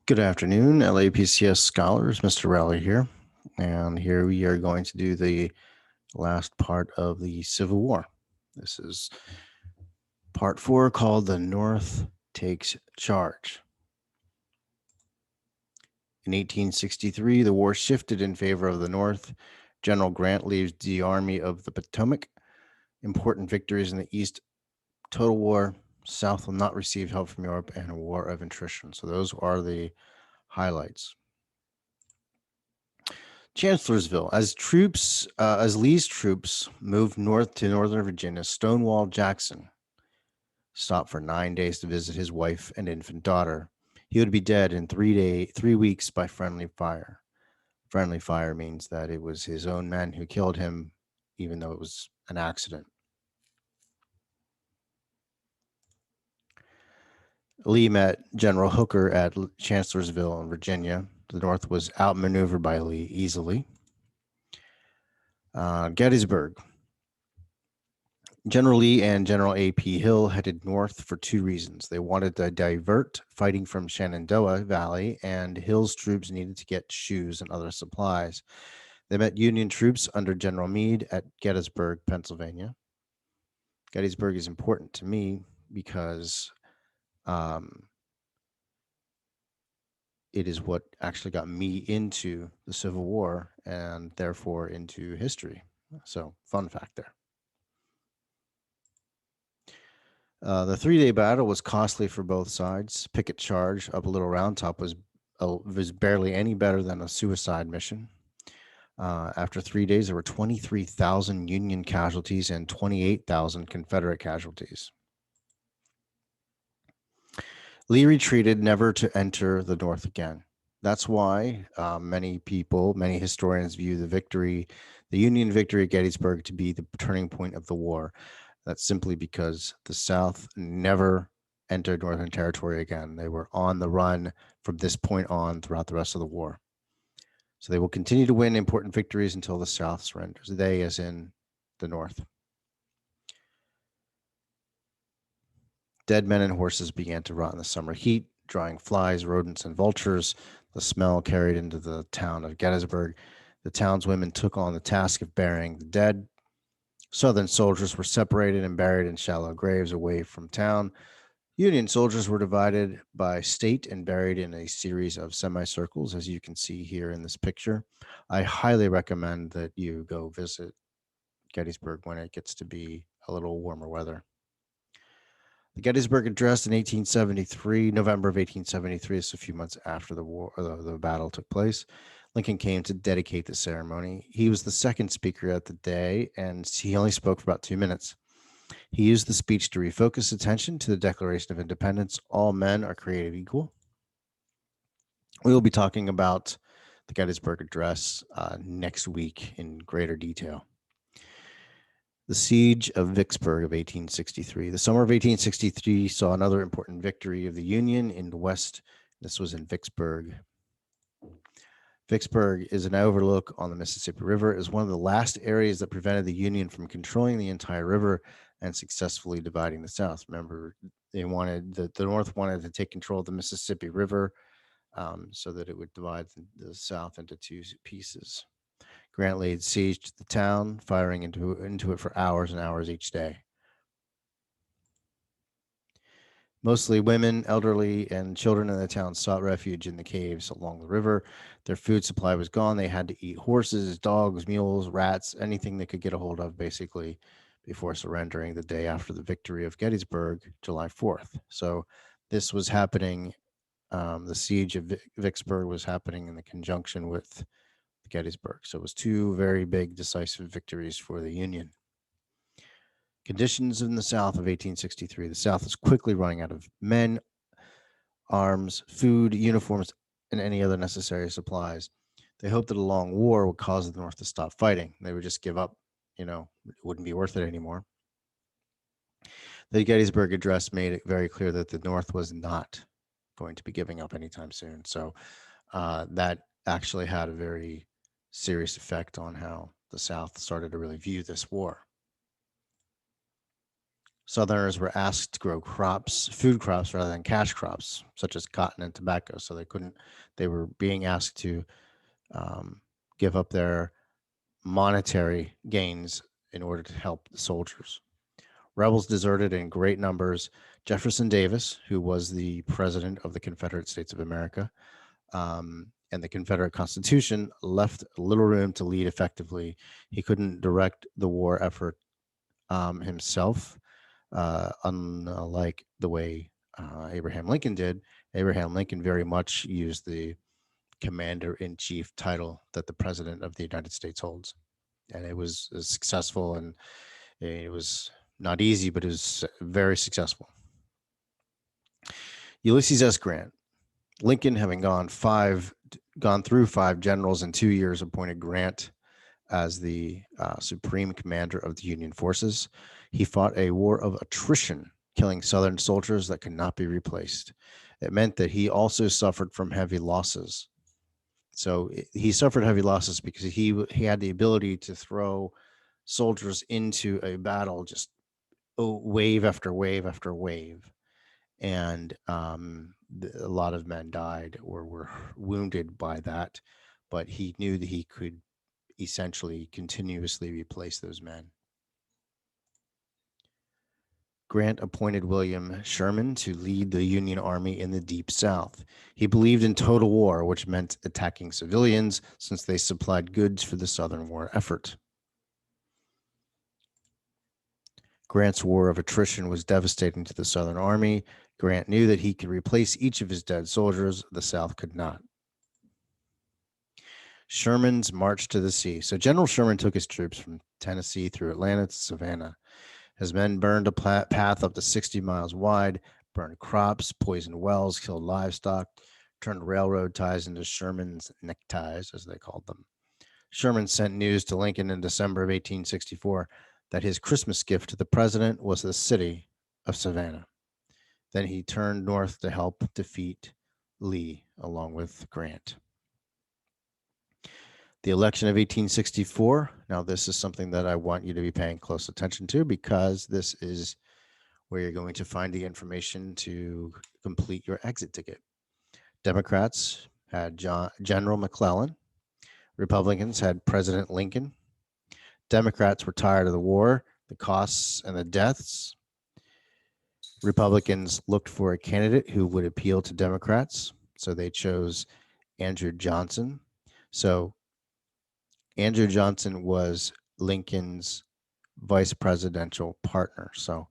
Good afternoon, LAPCS scholars. Mr. Rowley here. And here we are going to do the last part of the Civil War. This is part 4 called The North Takes Charge. In 1863, the war shifted in favor of the North. General Grant leaves the Army of the Potomac. Important victories in the East. Total war. South will not receive help from Europe, and a war of attrition. So those are the highlights. Chancellorsville. As Lee's troops moved north to northern Virginia, Stonewall Jackson stopped for 9 days to visit his wife and infant daughter. He would be dead in 3 weeks by friendly fire. Friendly fire means that it was his own men who killed him, even though it was an accident. Lee met General Hooker at Chancellorsville in Virginia. The North was outmaneuvered by Lee easily. Gettysburg. General Lee and General A.P. Hill headed north for two reasons. They wanted to divert fighting from Shenandoah Valley, and Hill's troops needed to get shoes and other supplies. They met Union troops under General Meade at Gettysburg, Pennsylvania. Gettysburg is important to me because it is what actually got me into the Civil War and therefore into history. So, fun fact there. The 3-day battle was costly for both sides. Picket charge up Little Round Top was barely any better than a suicide mission. After 3 days, there were 23,000 Union casualties and 28,000 Confederate casualties. Lee retreated, never to enter the North again. That's why many historians view the Union victory at Gettysburg, to be the turning point of the war. That's simply because the South never entered Northern Territory again. They were on the run from this point on throughout the rest of the war. So they will continue to win important victories until the South surrenders. They, as in the North. Dead men and horses began to rot in the summer heat, drawing flies, rodents, and vultures. The smell carried into the town of Gettysburg. The townswomen took on the task of burying the dead. Southern soldiers were separated and buried in shallow graves away from town. Union soldiers were divided by state and buried in a series of semicircles, as you can see here in this picture. I highly recommend that you go visit Gettysburg when it gets to be a little warmer weather. The Gettysburg Address in 1873, November of 1873, is a few months after the battle took place. Lincoln came to dedicate the ceremony. He was the second speaker at the day, and he only spoke for about 2 minutes. He used the speech to refocus attention to the Declaration of Independence. All men are created equal. We will be talking about the Gettysburg Address next week in greater detail. The Siege of Vicksburg of 1863. The summer of 1863 saw another important victory of the Union in the West. This was in Vicksburg. Vicksburg is an overlook on the Mississippi River. It was one of the last areas that prevented the Union from controlling the entire river and successfully dividing the South. Remember, the North wanted to take control of the Mississippi River so that it would divide the South into two pieces. Grant laid siege to the town, firing into it for hours and hours each day. Mostly women, elderly, and children in the town sought refuge in the caves along the river. Their food supply was gone. They had to eat horses, dogs, mules, rats, anything they could get a hold of, basically, before surrendering the day after the victory of Gettysburg, July 4th. So this was happening. The siege of Vicksburg was happening in the conjunction with Gettysburg. So it was two very big, decisive victories for the Union. Conditions in the South of 1863. The South was quickly running out of men, arms, food, uniforms, and any other necessary supplies. They hoped that a long war would cause the North to stop fighting. They would just give up. It wouldn't be worth it anymore. The Gettysburg Address made it very clear that the North was not going to be giving up anytime soon. So that actually had a very serious effect on how the South started to really view this war. Southerners were asked to grow food crops rather than cash crops, such as cotton and tobacco. So they were being asked to um, give up their monetary gains in order to help the soldiers. Rebels deserted in great numbers. Jefferson Davis, who was the president of the Confederate States of America, and the Confederate Constitution, left little room to lead effectively. He couldn't direct the war effort himself, unlike the way Abraham Lincoln did. Abraham Lincoln very much used the commander in chief title that the president of the United States holds. And it was successful, and it was not easy, but it was very successful. Ulysses S. Grant. Lincoln, having gone through 5 generals in 2 years, appointed Grant as the supreme commander of the Union forces. He fought a war of attrition, killing Southern soldiers that could not be replaced. It meant that he also suffered from heavy losses. So he suffered heavy losses because he had the ability to throw soldiers into a battle, just wave after wave after wave. And a lot of men died or were wounded by that, but he knew that he could essentially continuously replace those men. Grant appointed William Sherman to lead the Union Army in the Deep South. He believed in total war, which meant attacking civilians since they supplied goods for the Southern war effort. Grant's war of attrition was devastating to the Southern Army. Grant knew that he could replace each of his dead soldiers. The South could not. Sherman's march to the sea. So General Sherman took his troops from Tennessee through Atlanta to Savannah. His men burned a path up to 60 miles wide, burned crops, poisoned wells, killed livestock, turned railroad ties into Sherman's neckties, as they called them. Sherman sent news to Lincoln in December of 1864 that his Christmas gift to the president was the city of Savannah. Then he turned north to help defeat Lee along with Grant. The election of 1864. Now, this is something that I want you to be paying close attention to because this is where you're going to find the information to complete your exit ticket. Democrats had General McClellan. Republicans had President Lincoln. Democrats were tired of the war, the costs, and the deaths. Republicans looked for a candidate who would appeal to Democrats, so they chose Andrew Johnson. So Andrew Johnson was Lincoln's vice presidential partner. So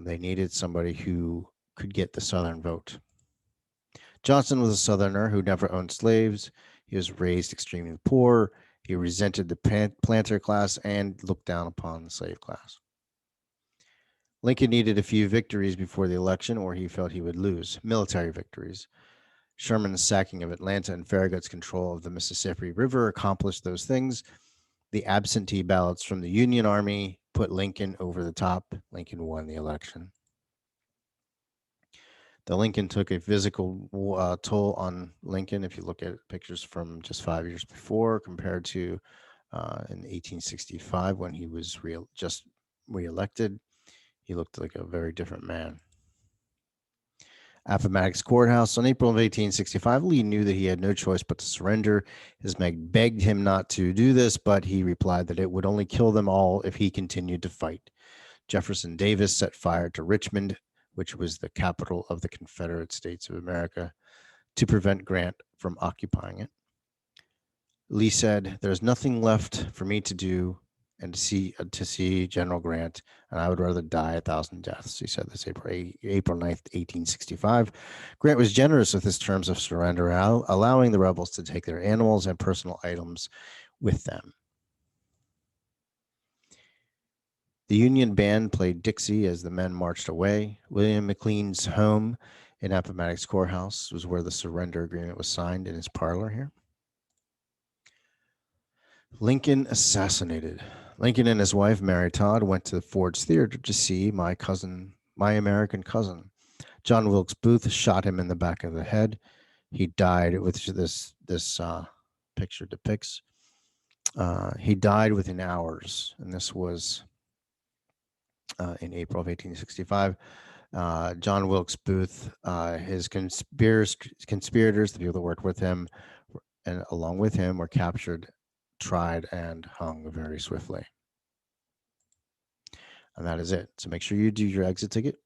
they needed somebody who could get the Southern vote. Johnson was a Southerner who never owned slaves. He was raised extremely poor. He resented the planter class and looked down upon the slave class. Lincoln needed a few victories before the election, or he felt he would lose. Military victories. Sherman's sacking of Atlanta and Farragut's control of the Mississippi River accomplished those things. The absentee ballots from the Union Army put Lincoln over the top. Lincoln won the election. The Lincoln took a physical toll on Lincoln. If you look at pictures from just 5 years before compared to in 1865 when he was just reelected, he looked like a very different man. Appomattox Courthouse. On April of 1865, Lee knew that he had no choice but to surrender. His men begged him not to do this, but he replied that it would only kill them all if he continued to fight. Jefferson Davis set fire to Richmond, which was the capital of the Confederate States of America, to prevent Grant from occupying it. Lee said, "There's nothing left for me to do and to see General Grant, and I would rather die 1,000 deaths." He said this April 9th, 1865. Grant was generous with his terms of surrender, allowing the rebels to take their animals and personal items with them. The Union band played Dixie as the men marched away. William McLean's home in Appomattox Courthouse was where the surrender agreement was signed, in his parlor here. Lincoln assassinated. Lincoln and his wife, Mary Todd, went to Ford's Theater to see My American Cousin. John Wilkes Booth shot him in the back of the head. He died, which this picture depicts. He died within hours, and this was in April of 1865. John Wilkes Booth, his conspirators, the people that worked with him, and along with him, were captured, tried, and hung very swiftly. And that is it. So make sure you do your exit ticket.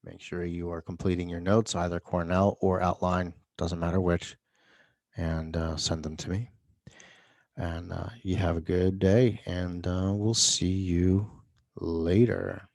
Make sure you are completing your notes, either Cornell or outline, doesn't matter which, and send them to me. And you have a good day, and we'll see you later.